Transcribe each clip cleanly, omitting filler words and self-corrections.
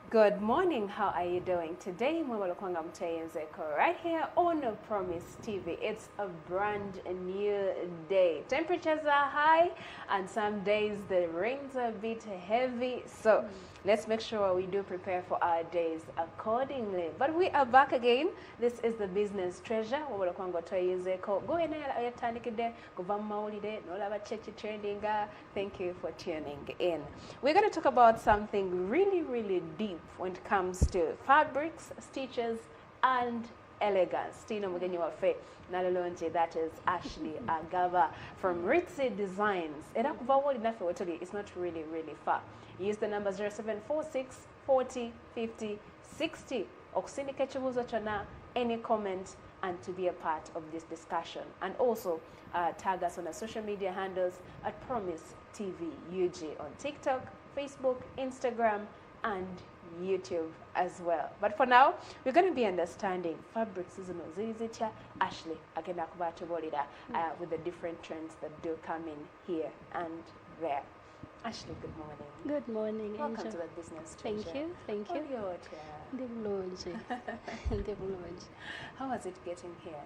Good morning, how are you doing? Today, Mwabalokwanga Mtayenzeko, right here on Promise TV. It's a brand new day. Temperatures are high and some days the rains are a bit heavy. So let's make sure we do prepare for our days accordingly. But we are back again. This is the business treasure. Mwabalokwanga Mtayenzeko. Go in there, tanikide, govammaulide, nolaba chechi trending. Thank you for tuning in. We're going to talk about something really deep when it comes to fabrics, stitches, and elegance. Tino Mugenyi Wafe Nalolonje, that is Ashley Agava from Ritzy Designs. It's not really far. Use the number 0746 40 50 60. Okusindika ekibuuzo kyonna, any comment, and to be a part of this discussion. And also tag us on our social media handles at Promise TV UG on TikTok, Facebook, Instagram, and YouTube as well. But for now, we're going to be understanding fabric seasonal zirizicha. Ashley agenda kubatubolira with the different trends that do come in here and there. Ashley, good morning. Good morning. Welcome Angel. to the business treasure. Thank you. How was it getting here?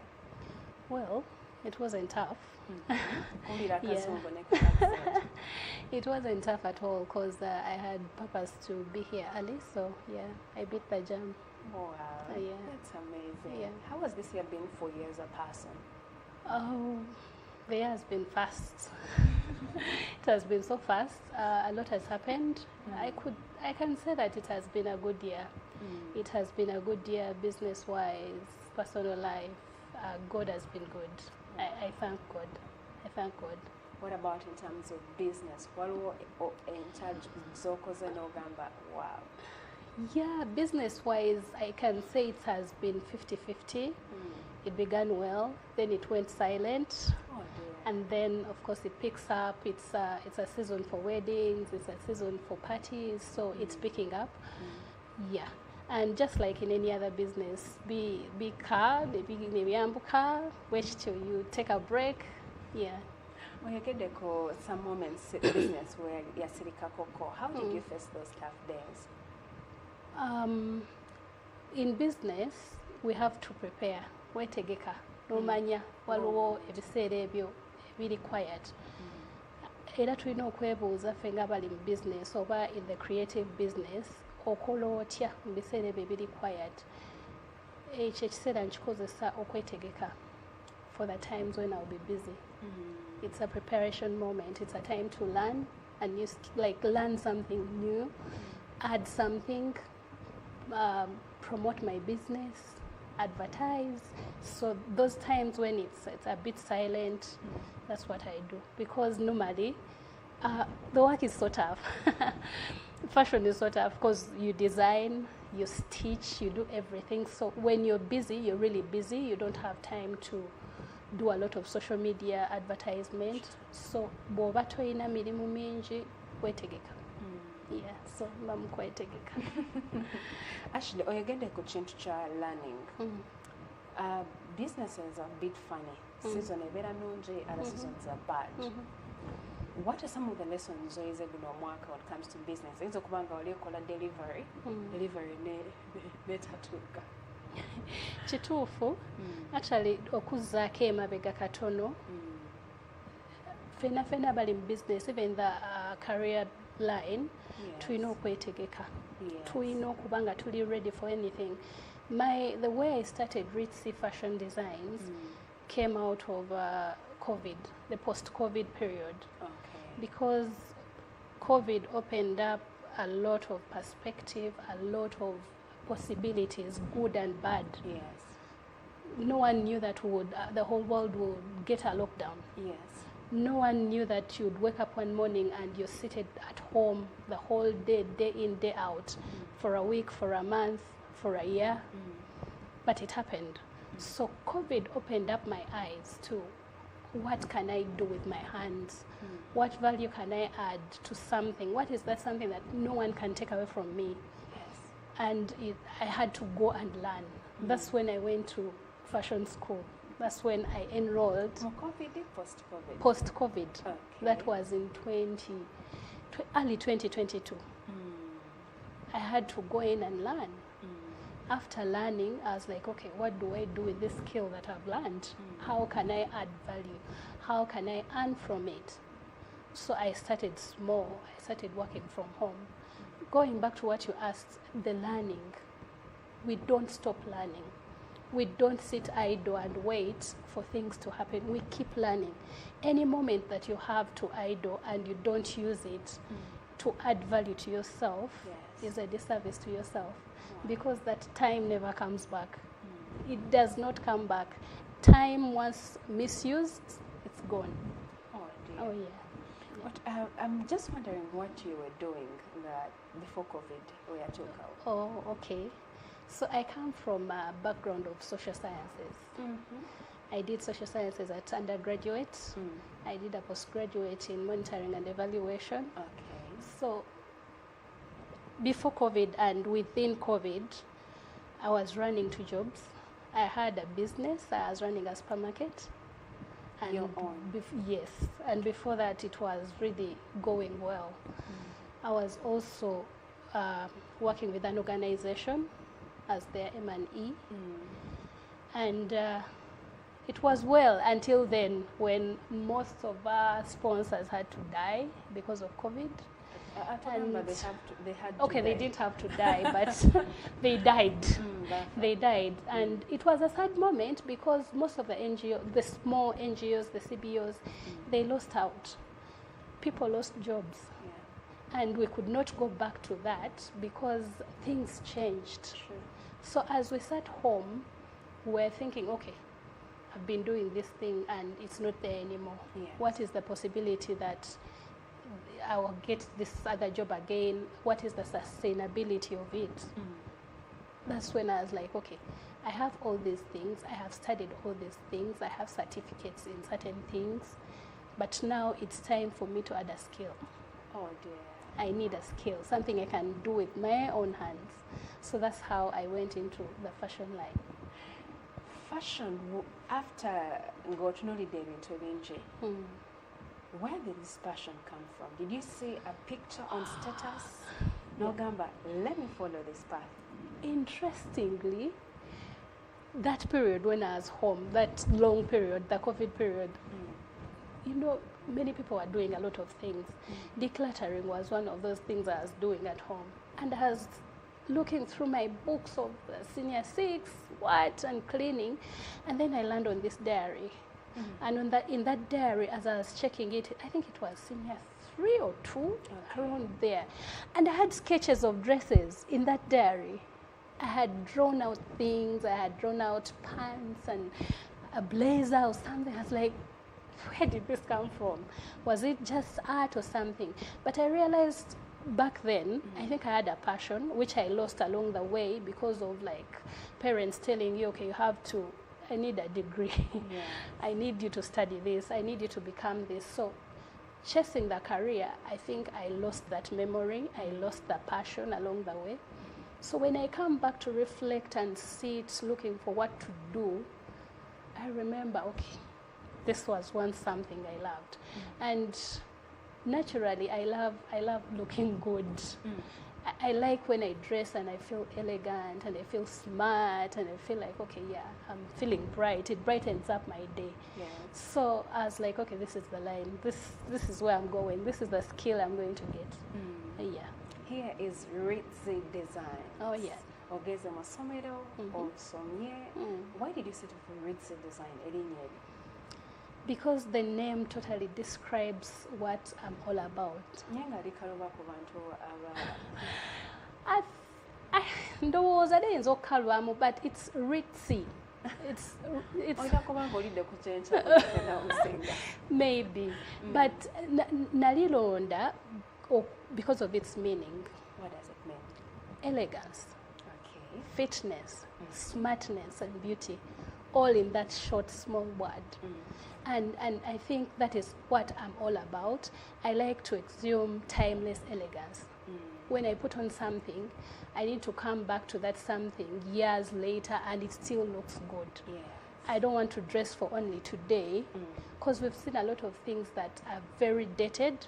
Well, it wasn't tough. Yeah. It wasn't tough at all because I had purpose to be here early, so yeah, I beat the jam. Wow, yeah. That's amazing. Yeah. How has this year been for you as a person? Oh, the year has been fast. It has been so fast. A lot has happened. I can say that it has been a good year. It has been a good year business-wise, personal life. God has been good. I thank God. I thank God. What about in terms of business? Waliwo in charge zokoze n'ogamba wow. Yeah, business-wise, I can say it has been 50-50. It began well, then it went silent. Oh dear. And then, of course, it picks up. It's a season for weddings. It's a season for parties. So it's picking up. Yeah. And just like in any other business, be calm, wait till you take a break. Yeah. Oyogeddeko some moments in business where yasirika koko. How did you face those tough days? In business, we have to prepare. Wetegeka. Nomanya waliwo ebiseera ebyo ebiri quiet. Era tulina okwebuuza ffe nga bali mu business oba in the creative business okola otya mu biseera ebyo ebiri quiet. Ekyo ekiseera nkikozesa okwetegeka for the times when I'll be busy. It's a preparation moment. It's a time to learn and learn something new, add something, promote my business, advertise. So those times when it's a bit silent, that's what I do. Because normally, the work is so tough. Fashion is so tough because you design, you stitch, you do everything. So when you're busy, you're really busy. You don't have time to do a lot of social media advertisement. So bw'oba toyina mirimu mingi wetegeka. Yeah, so mbamu kwetegeka. Ashley, oyogedde ku kintu kya learning. Businesses are a bit funny. Season ebeera nungi, other seasons are bad. What are some of the lessons oyize guno omwaka when it comes to business? Oyinza okuba nga oli okola delivery netatuuka. Kituufu, actually okuzzaako emabega katono, fena bali mu business, even the career line, tulina okwetegeka. Tulina okuba nga tuli ready for anything. The way I started Ritzy Fashion Designs came out of COVID, the post-COVID period. Okay. Because COVID opened up a lot of perspective, a lot of possibilities, good and bad. Yes. No one knew that the whole world would get a lockdown. Yes. No one knew that you'd wake up one morning and you're seated at home the whole day, day in, day out, for a week, for a month, for a year. But it happened. So COVID opened up my eyes to what can I do with my hands? What value can I add to something? What is that something that no one can take away from me? Yes. And I had to go and learn. That's when I went to fashion school. That's when I enrolled. COVID, post-COVID? Post-COVID. Okay. That was in early 2022. I had to go in and learn. After learning, I was like, okay, what do I do with this skill that I've learned? How can I add value? How can I earn from it? So I started small. I started working from home. Going back to what you asked, the learning. We don't stop learning. We don't sit idle and wait for things to happen. We keep learning. Any moment that you have to idle and you don't use it to add value to yourself is a disservice to yourself. Because that time never comes back. It does not come back. Time, once misused, it's gone. Oh, dear. Oh, yeah. But I'm just wondering what you were doing before COVID, where you took out. Oh, okay. So I come from a background of social sciences. I did social sciences at undergraduate. I did a postgraduate in monitoring and evaluation. Okay. So before COVID and within COVID, I was running 2 jobs. I had a business. I was running a supermarket. And Your own? Yes. And before that, it was really going well. I was also working with an organization as their M&E. And it was well until then, when most of our sponsors had to die because of COVID. I remember they had to okay, die. they didn't have to die, but they died. They died. And it was a sad moment because most of the NGOs, the small NGOs, the CBOs, they lost out. People lost jobs. And we could not go back to that because things changed. True. So as we sat home, we're thinking, okay, I've been doing this thing and it's not there anymore. Yes. What is the possibility that I will get this other job again? What is the sustainability of it? That's when I was like, okay, I have all these things. I have studied all these things. I have certificates in certain things. But now it's time for me to add a skill. Oh, dear. I need a skill, something I can do with my own hands. So that's how I went into the fashion line. Fashion, after Ngotunoli into Linji, where did this passion come from? Did you see a picture on status? No, Gamba, let me follow this path. Interestingly, that period when I was home, that long period, the COVID period, you know, many people were doing a lot of things. Decluttering was one of those things I was doing at home. And I was looking through my books of senior 6, and cleaning. And then I landed on this diary. And in that diary, as I was checking it, I think it was senior 3 or 2, around there. And I had sketches of dresses in that diary. I had drawn out things. I had drawn out pants and a blazer or something. I was like, where did this come from? Was it just art or something? But I realized back then, I think I had a passion, which I lost along the way because of like parents telling you, okay, I need a degree. I need you to study this. I need you to become this. So chasing the career, I think I lost that memory. I lost the passion along the way. So when I come back to reflect and sit looking for what to do, I remember, okay, this was once something I loved. And naturally, I love looking good. I like when I dress and I feel elegant and I feel smart and I feel like, okay, yeah, I'm feeling bright. It brightens up my day. Yes. So I was like, okay, this is the line. This is where I'm going. This is the skill I'm going to get. Yeah. Here is Ritzy Design. Oh, yeah. Ogeze Masomero, Osomye. Why did you settle for Ritzy Design? Because the name totally describes what I'm all about. Ndowooza dayinza okukalwamu, but it's ritzy. It's maybe. But nalilonda because of its meaning. What does it mean? Elegance, Okay. fitness, smartness, and beauty, all in that short, small word. And I think that is what I'm all about. I like to exhume timeless elegance. When I put on something, I need to come back to that something years later and it still looks good. Yes. I don't want to dress for only today because we've seen a lot of things that are very dated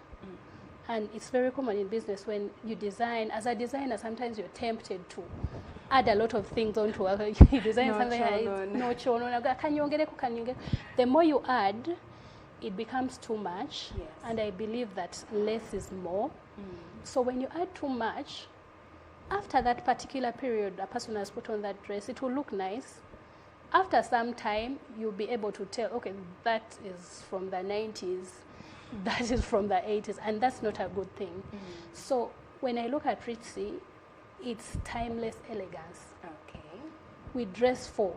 And it's very common in business when you design. As a designer, sometimes you're tempted to add a lot of things onto it. You design something like the more you add, it becomes too much. Yes. And I believe that less is more. So when you add too much, after that particular period a person has put on that dress, it will look nice. After some time, you'll be able to tell, okay, that is from the 90s, that is from the 80s, and that's not a good thing. So when I look at Ritzy, it's timeless elegance. Okay. We dress for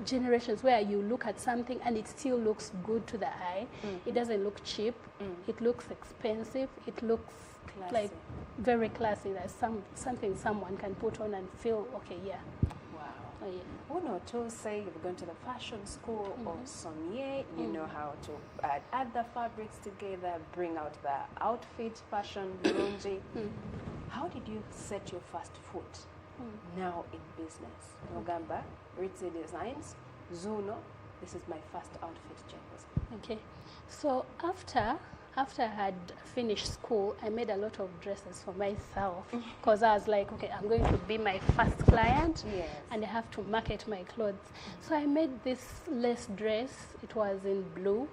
generations where you look at something and it still looks good to the eye. It doesn't look cheap. It looks expensive. It looks Classy. like very classy. That's something someone can put on and feel, okay, yeah. Wow. Oh, yeah. One or two say you've gone to the fashion school or sommelier, you know how to add the fabrics together, bring out the outfit, fashion, grungy. How did you set your first foot now in business? Nogamba, Ritzy Designs, Zuno, this is my first outfit, James. Okay. So after I had finished school, I made a lot of dresses for myself because I was like, okay, I'm going to be my first client and I have to market my clothes. So I made this lace dress. It was in blue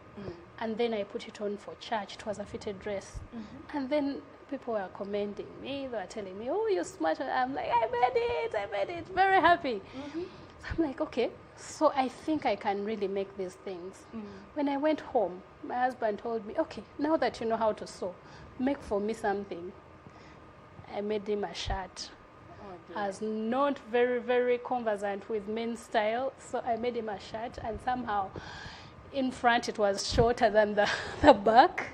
and then I put it on for church. It was a fitted dress. And then people were commending me. They were telling me, oh, you're smart. I'm like, I made it. Very happy. So I'm like, okay, so I think I can really make these things. When I went home, my husband told me, okay, now that you know how to sew, make for me something. I made him a shirt. I was not very, very conversant with men's style, so I made him a shirt, and somehow in front it was shorter than the back.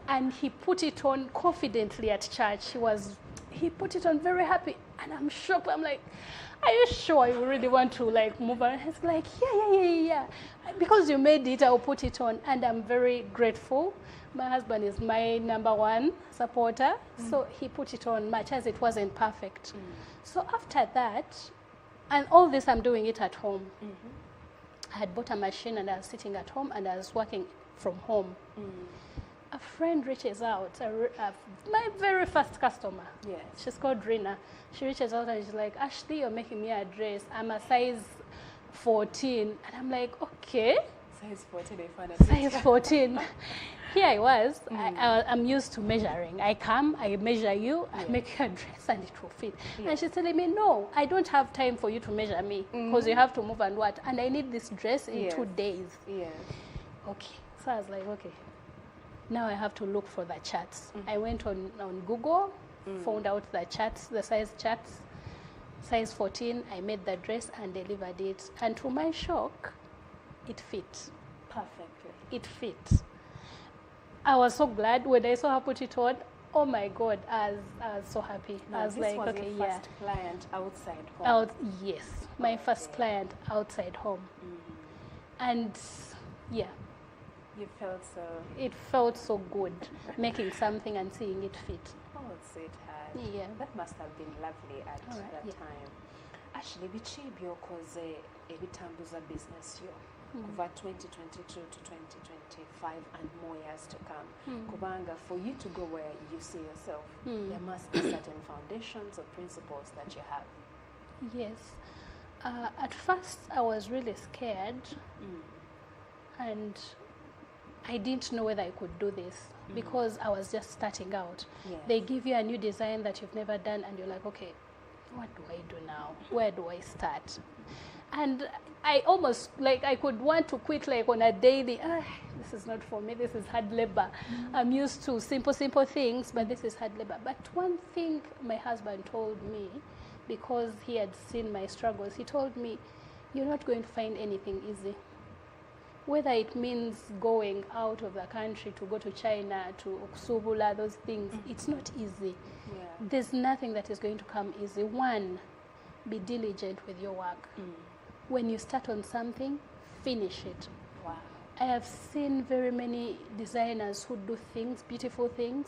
And he put it on confidently at church. He put it on very happy, and I'm shocked. I'm like, are you sure you really want to like move on? He's like, yeah. Because you made it, I'll put it on. And I'm very grateful. My husband is my #1 supporter. So he put it on much as it wasn't perfect. So after that, and all this I'm doing it at home. I had bought a machine and I was sitting at home and I was working from home. A friend reaches out, my very first customer. Yes. She's called Rina. She reaches out and she's like, Ashley, you're making me a dress. I'm a size 14. And I'm like, okay. Size 14, I found it. Size 14. Here I was. I'm used to measuring. I come, I measure you, I make you a dress and it will fit. And she's telling me, no, I don't have time for you to measure me because you have to move and what. And I need this dress in 2 days. Yes. Okay. So I was like, okay. Now I have to look for the charts. I went on Google, found out the charts, the size charts. Size 14, I made the dress and delivered it. And to my shock, it fit. Perfectly. It fit. I was so glad when I saw her put it on. Oh my God, I was so happy. Now, I was this like, was okay, your yeah. first client outside home. Yes, my first client outside home. And yeah. You felt so... It felt so good, making something and seeing it fit. Oh, sweetheart. Yeah. That must have been lovely at that time. Actually, bichibyo koze ebitambuza business yo. Kuva 2022 to 2025 and more years to come. Kubanga, for you to go where you see yourself, there must be certain foundations or principles that you have. Yes. At first, I was really scared. And I didn't know whether I could do this because I was just starting out. Yes. They give you a new design that you've never done and you're like, okay, what do I do now? Where do I start? And I almost, like, I could want to quit like on a daily, this is not for me, this is hard labor. I'm used to simple things, but this is hard labor. But one thing my husband told me, because he had seen my struggles, he told me, you're not going to find anything easy. Whether it means going out of the country to go to China, to Okusubula, those things, it's not easy. Yeah. There's nothing that is going to come easy. One, be diligent with your work. When you start on something, finish it. Wow. I have seen very many designers who do things, beautiful things.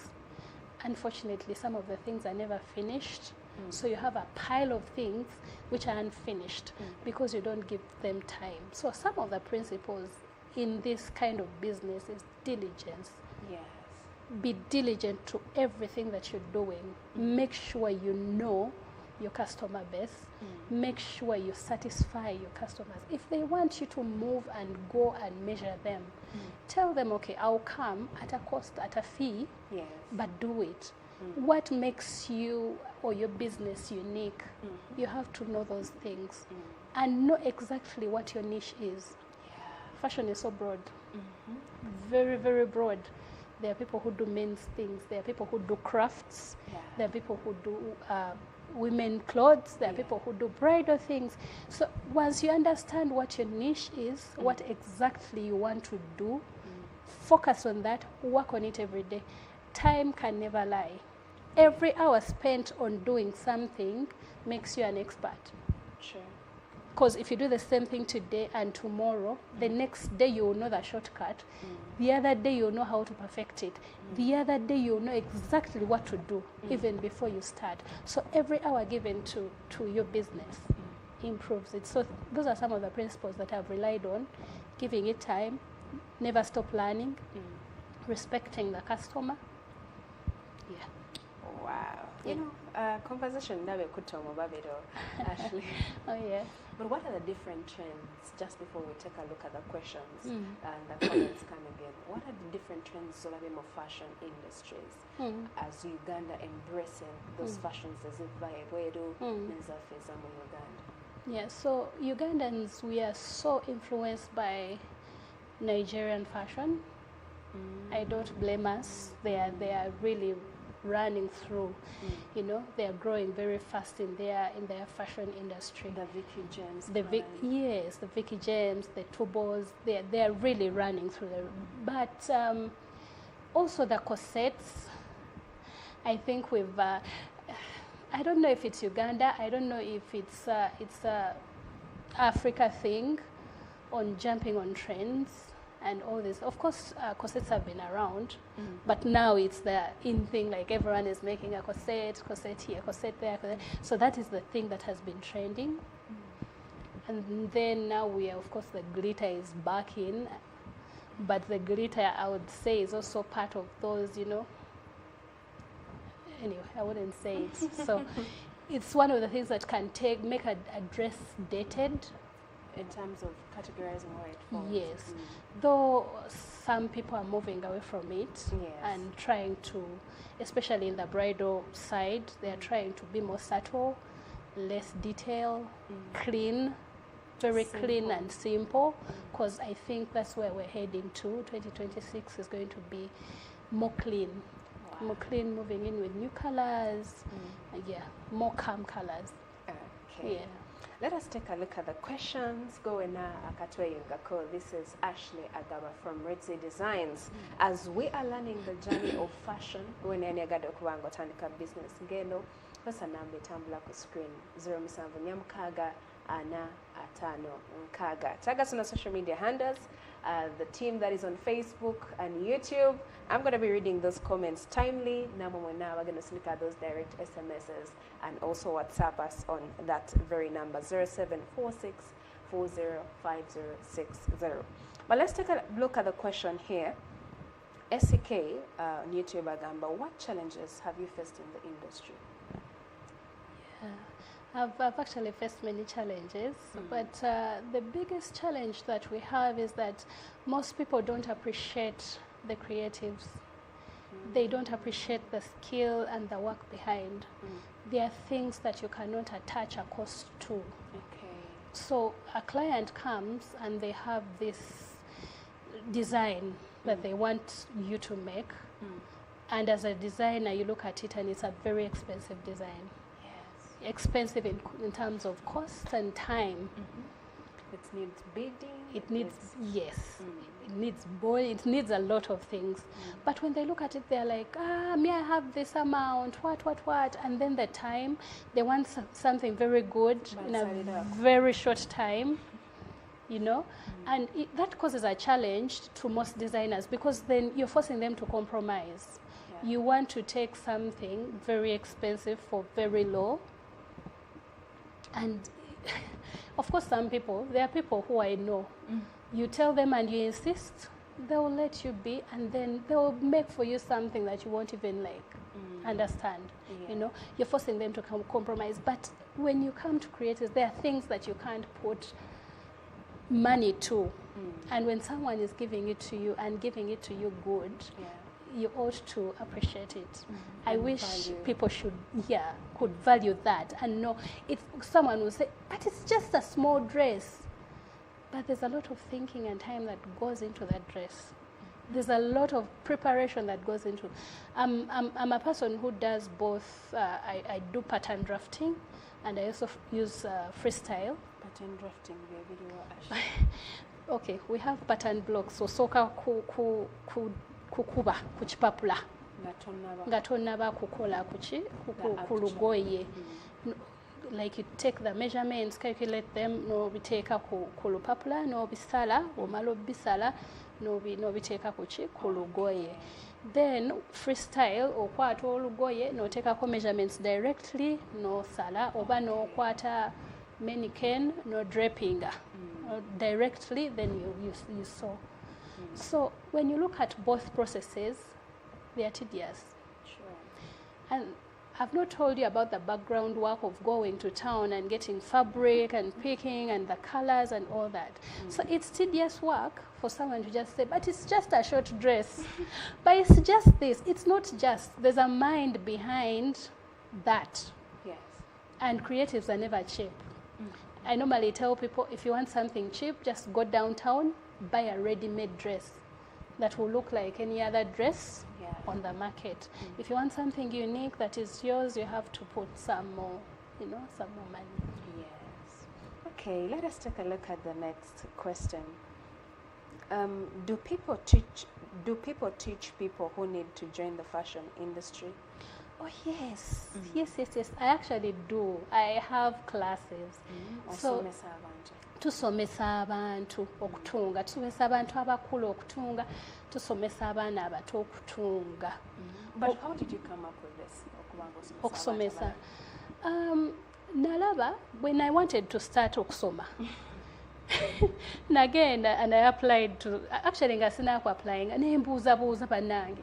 Unfortunately, some of the things are never finished. So you have a pile of things which are unfinished because you don't give them time. So some of the principles in this kind of business is diligence. Yes. be diligent to everything that you're doing. Make sure you know your customer base. Make sure you satisfy your customers. If they want you to move and go and measure them, tell them, okay, I'll come at a cost, at a fee, Yes. but do it. What makes you or your business unique? You have to know those things and know exactly what your niche is. Fashion is so broad, very, very broad. There are people who do men's things. There are people who do crafts. There are people who do women clothes. There are people who do bridal things. So once you understand what your niche is, what exactly you want to do, focus on that, work on it every day. Time can never lie. Every hour spent on doing something makes you an expert. Sure. Because if you do the same thing today and tomorrow, the next day you will know the shortcut. The other day you'll know how to perfect it. The other day you'll know exactly what to do, even before you start. So every hour given to your business improves it. So those are some of the principles that I've relied on. Giving it time, never stop learning, respecting the customer. Yeah. Wow. You know, conversation nabe kutomo babiro, Ashley. Oh, yeah. But what are the different trends, just before we take a look at the questions and the comments coming in, what are the different trends of fashion industries as Uganda embracing those fashions as if by Wedo, Nenzafeza mu Uganda? Yeah, so Ugandans, we are so influenced by Nigerian fashion. I don't blame us. They are really running through. You know, they are growing very fast in their fashion industry. The Vicky James. Yes, the Vicky James, the Tubos, they are really running through there. But also the corsets. I think we've. I don't know if it's Uganda. I don't know if it's a Africa thing on jumping on trends and all this. Of course, corsets have been around, but now it's the in thing. Like everyone is making a corset here, corset there. Corset. So that is the thing that has been trending. And then now of course, the glitter is back in, but the glitter, I would say, is also part of those, you know. Anyway, I wouldn't say it. So it's one of the things that can make a dress dated. In terms of categorizing where it falls. Yes. Though some people are moving away from it and trying to, especially in the bridal side, they are trying to be more subtle, less detail, clean, very clean and simple, because I think that's where we're heading to. 2026 is going to be more clean. Wow. More clean, moving in with new colors, more calm colors. Okay. Yeah. Let us take a look at the questions. This is Ashley Agaba from Red Sea Designs. As we are learning the journey of fashion, when any business ngendo, pesa nambe tambula ku screen 0 ana atano nkaga. Tag us on our social media handles, the team that is on Facebook and YouTube. I'm going to be reading those comments timely. Now we're going to look at those direct SMSs and also WhatsApp us on that very number 0746405060. But let's take a look at the question here. SK on YouTube Agamba, what challenges have you faced in the industry? I've actually faced many challenges, but the biggest challenge that we have is that most people don't appreciate the creatives. They don't appreciate the skill and the work behind. There are things that you cannot attach a cost to. Okay. So a client comes and they have this design that they want you to make, and as a designer you look at it and it's a very expensive design. Expensive in terms of cost and time. It needs bidding. It needs it needs boy. It needs a lot of things. But when they look at it, they're like, me, I have this amount. What? And then the time, they want something very good in a very short time. You know, and that causes a challenge to most designers, because then you're forcing them to compromise. You want to take something very expensive for very low. And of course, there are people who I know. You tell them and you insist, they'll let you be, and then they'll make for you something that you won't even like understand. Yeah. You know, you're forcing them to compromise. But when you come to creators, there are things that you can't put money to. And when someone is giving it to you and giving it to you good, you ought to appreciate it. I wish people could value that and know. If someone will say, but it's just a small dress, but there's a lot of thinking and time that goes into that dress. There's a lot of preparation that goes into. I'm a person who does both. I do pattern drafting, and I also use freestyle. Pattern drafting, video. Okay, we have pattern blocks. So soka kukuba kuchipapula. Nga tonnaba kukola ku lugoye. Like you take the measurements, calculate them, no biteeka ku lupapula, no bisala, omala bisala, no biteeka ku lugoye. Then freestyle, okwata olugoye, no teekako measurements directly, no sala, oba no kwata mannequin, no draping directly, then you sew. So when you look at both processes, they are tedious. Sure. And I've not told you about the background work of going to town and getting fabric and picking and the colors and all that. So it's tedious work for someone to just say, but it's just a short dress. But it's just this. It's not just. There's a mind behind that. Yes. And creatives are never cheap. I normally tell people, if you want something cheap, just go downtown, buy a ready-made dress that will look like any other dress on the market. If you want something unique that is yours, you have to put some more, some more money. Yes. Okay, let us take a look at the next question. Do people teach people who need to join the fashion industry? Oh yes, yes. I actually do. I have classes. So tusomesa abantu okutunga, tusomesa abantu abakulu okutunga, tusomesa abaana abato okutunga. But how did you come up with this? Okusomesa. Nalaba, when I wanted to start okusoma, and again, and I applied to, actually nga sinaku applying, nembuuza bannange,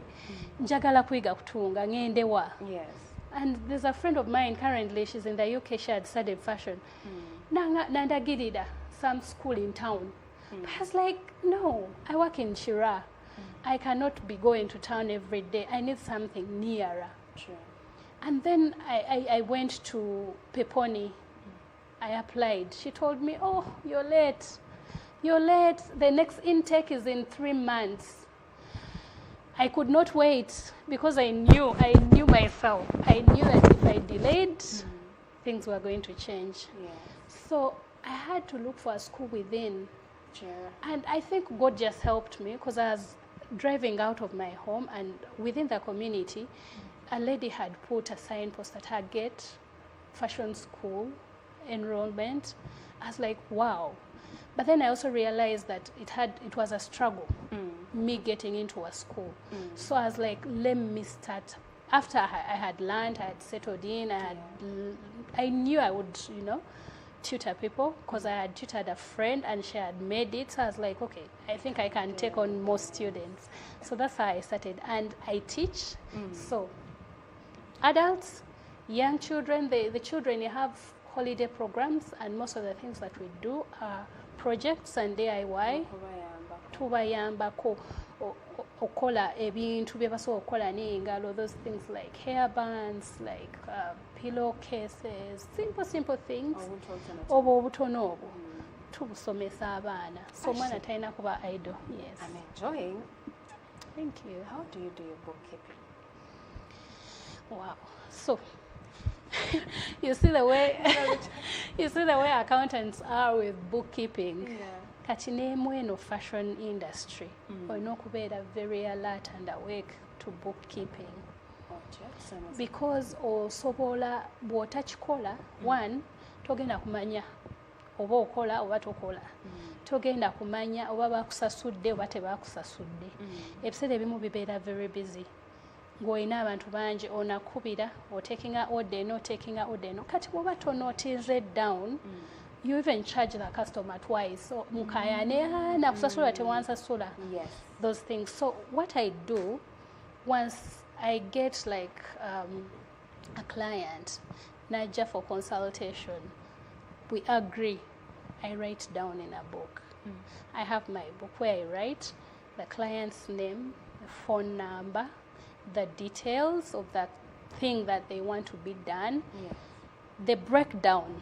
njagala kwiga kutunga, ngende wa? Yes. And there's a friend of mine currently, she's in the UK, she had studied fashion. Nandagirira some school in town. I was like, no, I work in Shira. I cannot be going to town every day. I need something nearer. Sure. And then I went to Peponi. I applied. She told me, oh, you're late. You're late. The next intake is in 3 months. I could not wait because I knew myself. I knew that if I delayed, things were going to change. Yes. So I had to look for a school within. Sure. And I think God just helped me because I was driving out of my home, and within the community, a lady had put a signpost at her gate, fashion school enrollment. I was like, wow. But then I also realized that it was a struggle, me getting into a school. So I was like, let me start. After I had learned, I had settled in, I knew I would, tutor people because I had tutored a friend and she had made it. So I was like, okay, I think I can take on more students. So that's how I started. And I teach. So adults, young children, the children, you have holiday programs, and most of the things that we do are projects and DIY. Tubayambako okola ebintu byebasobola okukola n'engalo, those things like hair bands, like pillowcases, simple things. Obo obutono obwo tubusomesa abaana. So omwana talina kuba idle. Yes. I'm enjoying. Thank you. How do you do your bookkeeping? Wow. So you see the way accountants are with bookkeeping. Yeah. Kati n'emweno fashion industry olina okubeera very alert and awake to bookkeeping. Because osobola bw'otakikola, one, togenda kumanya oba okola oba tokola. Togenda kumanya oba bakusasudde oba tebakusasudde. Ebiseera ebimu bibeera very busy. Ng'olina abantu bangi onakubira, otaking a order eno. Kati bw'oba tonotize down, you even charge the customer twice. So mukayane na kusasula tewansasula. Yes. Those things. So what I do, once I get like a client, naja for consultation, we agree. I write down in a book. I have my book where I write the client's name, the phone number, the details of that thing that they want to be done, the breakdown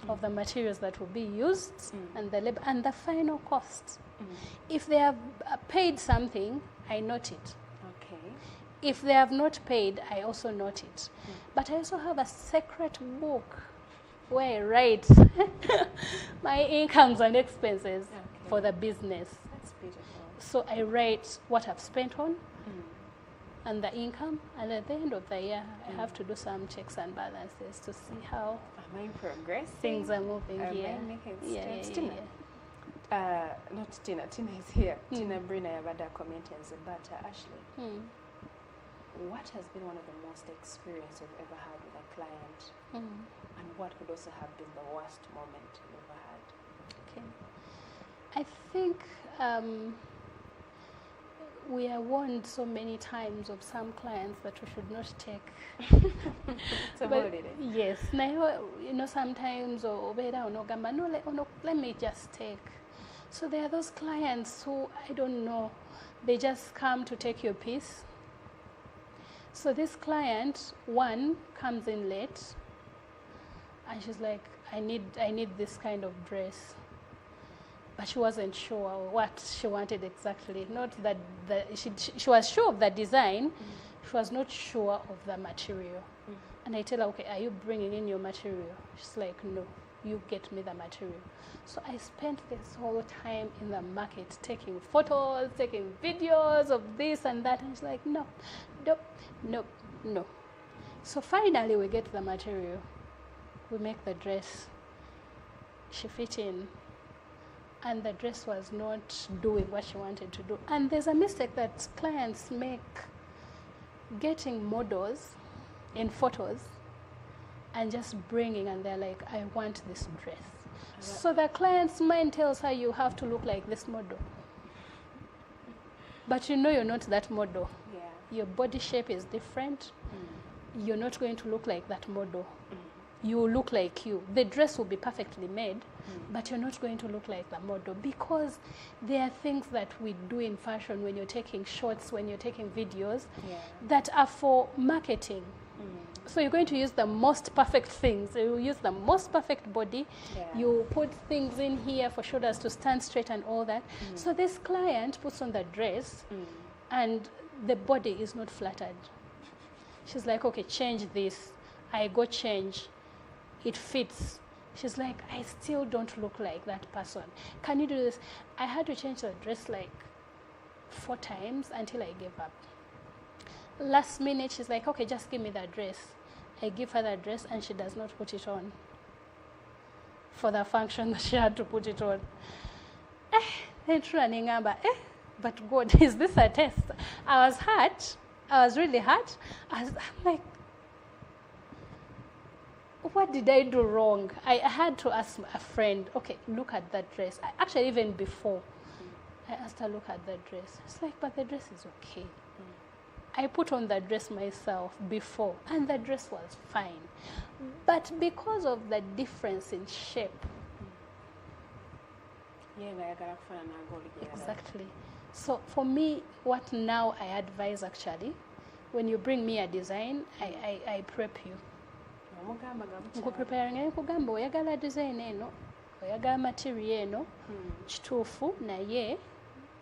of the materials that will be used, and the labor, and the final cost. If they have paid something, I note it. Okay. If they have not paid, I also note it. But I also have a secret book where I write my incomes and expenses for the business. That's beautiful. So I write what I've spent on and the income, and at the end of the year, I have to do some checks and balances to see how Am I in progress? things are moving here. Am I making Yeah, steps? yeah, Tina? yeah. Not Tina. Tina is here. Tina Brina Yabada comments, but Ashley, what has been one of the most experience you've ever had with a client? And what would also have been the worst moment you've ever had? Okay. I think we are warned so many times of some clients that we should not take. It's a holiday. Yes. Now, you know, sometimes let me just take. So there are those clients who, I don't know, they just come to take your piece. So this client, one, comes in late, and she's like, I need this kind of dress. But she wasn't sure what she wanted exactly. Not that she was sure of the design, she was not sure of the material. And I tell her, okay, are you bringing in your material? She's like, no, you get me the material. So I spent this whole time in the market taking photos, taking videos of this and that. And she's like, no. So finally we get the material. We make the dress. She fit in. And the dress was not doing what she wanted to do. And there's a mistake that clients make, getting models in photos and just bringing, and they're like, I want this dress. So the client's mind tells her you have to look like this model. But you know you're not that model. Yeah. Your body shape is different. You're not going to look like that model. You will look like you. The dress will be perfectly made, but you're not going to look like the model, because there are things that we do in fashion when you're taking shots, when you're taking videos, that are for marketing. So you're going to use the most perfect things. You use the most perfect body. You put things in here for shoulders to stand straight and all that. So this client puts on the dress and the body is not flattered. She's like, okay, change this. I go change. It fits. She's like, I still don't look like that person. Can you do this? I had to change the dress like 4 times until I gave up. Last minute, she's like, okay, just give me that dress. I give her that dress and she does not put it on for the function that she had to put it on. But God, is this a test? I was hurt. I was really hurt. I'm like, what did I do wrong? I had to ask a friend, okay, look at that dress. Actually, even before, I asked her, look at that dress. It's like, but the dress is okay. I put on the dress myself before, and the dress was fine. But because of the difference in shape, exactly. So for me, what now I advise actually, when you bring me a design, I prep you. Nkupreparing nkugamba oyagala design eno, oyagala material eno, kituufu naye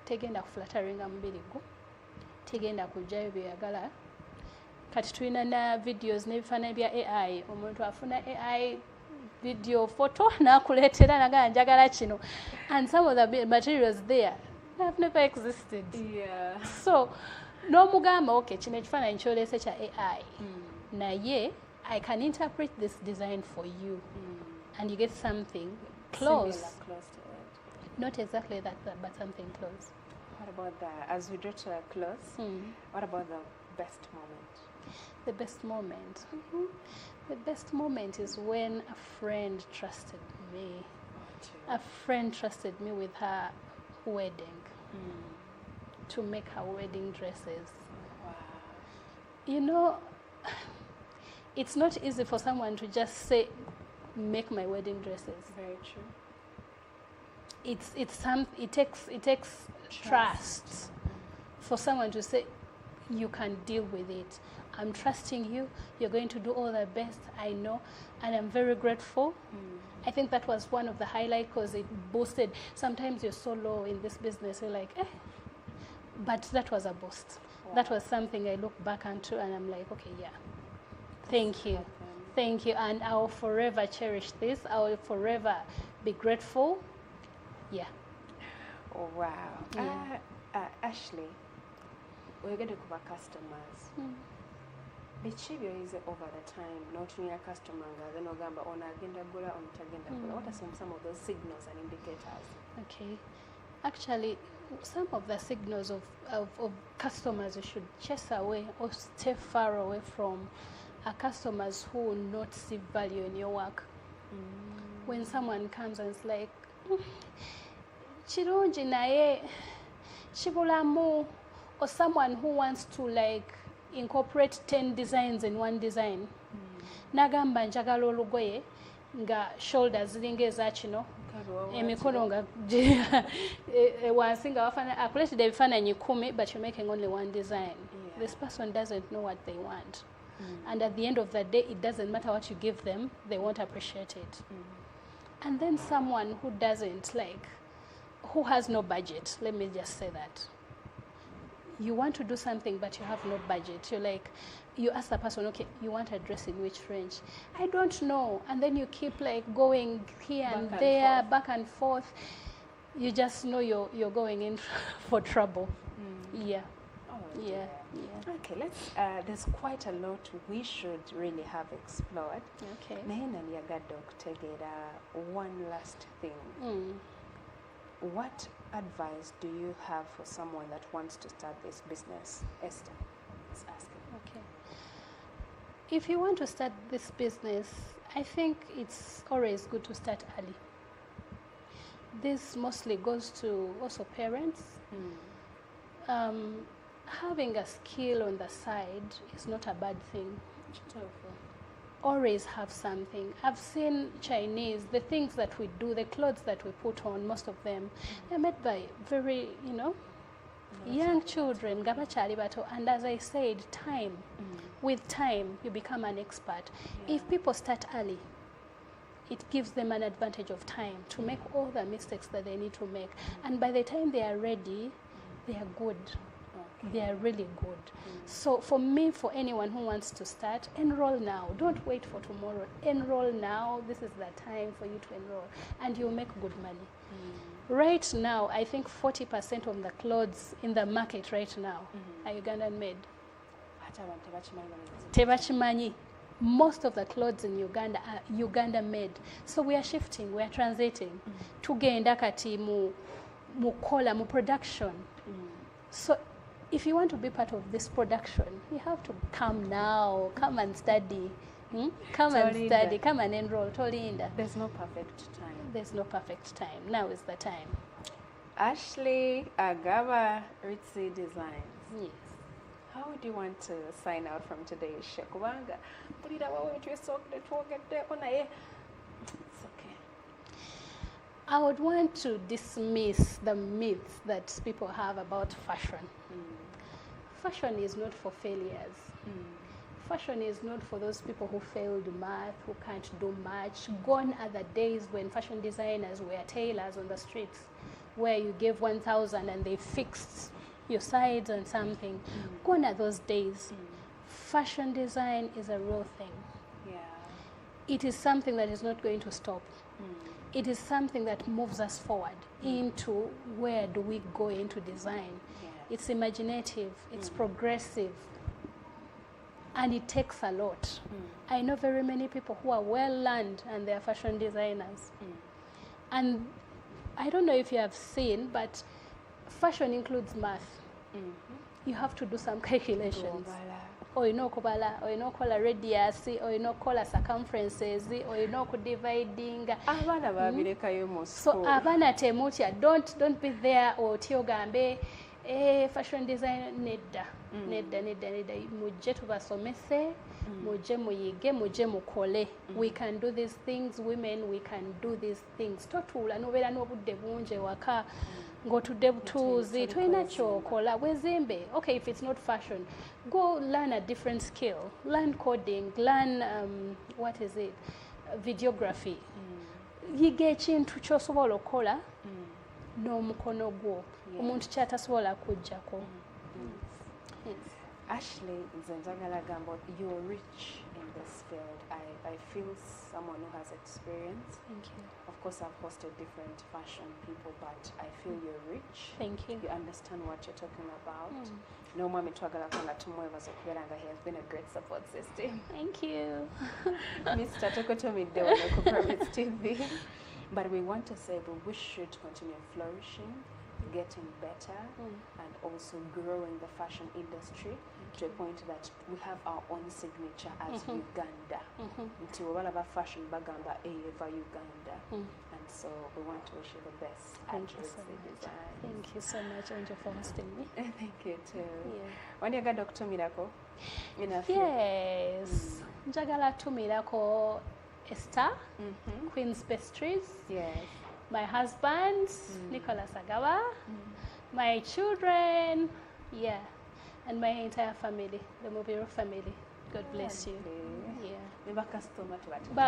tegenda kuflatteringa mubiri gwo, tegenda kujjayo byeyagala. Kati tulina na videos n'ebifaananyi bya AI, omuntu afuna AI video photo n'akuleetera nagala njagala kino, and some of the materials there have never existed. Yeah. So n'omugamba okay, kino ekifaananyi kyoleese kya AI, naye I can interpret this design for you, and you get something close. Similar, close to it. Not exactly that, but something close. What about that? As we draw to a close, what about the best moment? The best moment. The best moment is when a friend trusted me. A friend trusted me with her wedding to make her wedding dresses. Wow. You know, it's not easy for someone to just say, make my wedding dresses. Very true. It takes trust for someone to say, you can deal with it. I'm trusting you. You're going to do all the best. I know, and I'm very grateful. I think that was one of the highlights because it boosted. Sometimes you're so low in this business, you're like, but that was a boost. Wow. That was something I look back onto, and I'm like, okay, yeah. Thank you. Thank you. And I'll forever cherish this. I will forever be grateful. Yeah. Oh, wow. Yeah. Ashley, we're going to cover customers. Biki byoyize over the time n'otunira customer nga then ogamba ono agenda gula ono tagenda gula. What are some of those signals and indicators? Okay. Actually, some of the signals of customers you should chase away or stay far away from are customers who will not see value in your work. When someone comes and is like, chirungi naye chibulamu, or someone who wants to like incorporate 10 designs in one design. Nagamba njagala olugoye nga shoulders ziringa eza kino emikono nga wansi nga wafana akulete ebifaananyi 10 but you're making only one design. This person doesn't know what they want. And at the end of the day, it doesn't matter what you give them, they won't appreciate it. And then someone who doesn't like, who has no budget, let me just say that. You want to do something, but you have no budget. You're like, you ask the person, okay, you want a dress in which range? I don't know. And then you keep like going here and there, back and forth. You just know you're going in for trouble. Yeah. Oh, yeah. Okay, let's. There's quite a lot we should really have explored. Okay. Naye nandyagadde okutegeera one last thing. What advice do you have for someone that wants to start this business? Esther, let's ask him. Okay. If you want to start this business, I think it's always good to start early. This mostly goes to also parents. Having a skill on the side is not a bad thing. Always have something. I've seen Chinese, the things that we do, the clothes that we put on, most of them, they're made by very, young children, and as I said, time. With time, you become an expert. If people start early, it gives them an advantage of time to make all the mistakes that they need to make. And by the time they are ready, they are good. They are really good. So for me, for anyone who wants to start, enroll now. Don't wait for tomorrow. Enroll now. This is the time for you to enroll. And you'll make good money. Right now, I think 40% of the clothes in the market right now are Ugandan made. Tebachimanyi. Most of the clothes in Uganda are Uganda made. So we are shifting, we are transiting. Tugenda kati mu kola, mu production. So if you want to be part of this production, you have to come now. Come and study. Come and study. Come and enroll. Tolinda. There's no perfect time. There's no perfect time. Now is the time. Ashley Agaba Ritzy Designs. Yes. How would you want to sign out from today's show? It's okay. I would want to dismiss the myths that people have about fashion. Fashion is not for failures. Fashion is not for those people who failed math, who can't do much. Gone are the days when fashion designers were tailors on the streets, where you gave 1,000 and they fixed your sides and something. Gone are those days. Fashion design is a real thing. It is something that is not going to stop. It is something that moves us forward into where do we go into design. It's imaginative, it's progressive, and it takes a lot. I know very many people who are well learned and they are fashion designers. And I don't know if you have seen, but fashion includes math. You have to do some calculations. olina okubala, olina okukola radius, olina okukola circumferences, olina okudividinga. Abaana babirekayo mu So school. abaana temutya, don't be there otyo ogambe fashion design nedda. Nedda mujje tubasomese, mujje muyige, mujje mukole. We can do these things, women, we can do these things. Totuula nobeera n'obudde bungi ewaka ng'otudde butuuzi, tolina kyokola. Wezimbe. Okay, if it's not fashion, go learn a different skill. Learn coding, learn, what is it? Videography. Yiga ekintu ky'osobola okukola n'omukono gwo. Omuntu ky'atasobola kuggyako. Ashley, you're rich in this field. I feel someone who has experience. Thank you. Of course, I've hosted different fashion people, but I feel you're rich. Thank you. You understand what you're talking about. No mami twagala kwanga tumwebaza okubeera nga he has been a great support system. Thank you. Mr. Tokotomide on Promise TV. But we want to say that we should continue flourishing, getting better, and also growing the fashion industry to a point that we have our own signature as Uganda. Nti wabala ba fashion bagamba eva Uganda. And so we want to wish you the best at Rootsy Design. Thank you so much, Angel, for hosting me. Thank you too. Yeah. Wandiagala okutumirako? Yes. Njagala tumirako Esther, Queen's Pastries. Yes. My husband, Nicholas Agawa. My children, yeah. And my entire family, the Mobiro family. God bless you. Yeah. But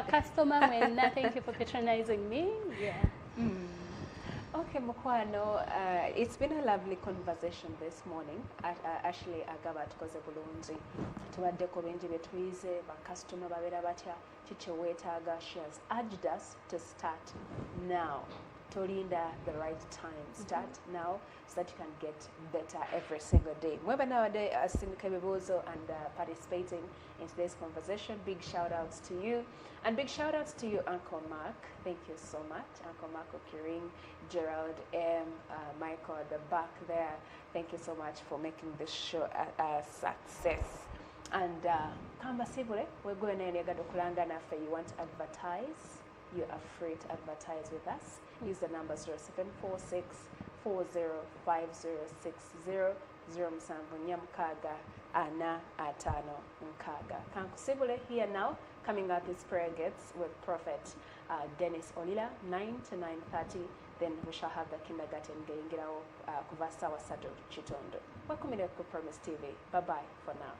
customer, thank you for patronizing me. Yeah. Okay, Mukwano, it's been a lovely conversation this morning. Ashley Agaba tukoze bulungi. Tubaddeko bingi bye tuyize, bakasitoma babeera batya, kiki weetaaga. She has urged us to start now. Tolinda the right time. Start now so that you can get better every single day. Mweba nowadays asindika ebibuuzo and participating in today's conversation. Big shout outs to you. And big shout outs to you, Uncle Mark. Thank you so much. Uncle Mark Okiring, Gerald M, Michael at the back there. Thank you so much for making this show a success. And Kamba Sibule, we're going to Kulanga Nafe. You want to advertise? You are free to advertise with us. Use the number 0746 405060 Nyamkaga Ana Atano Nkaga. Kankusibule here now. Coming up is prayer gets with Prophet Dennis Olila, 9 to 9:30. Then we shall have the kindergarten Gengirao Kuvasa Wasado Chitondo. Welcome to Promise TV. Bye bye for now.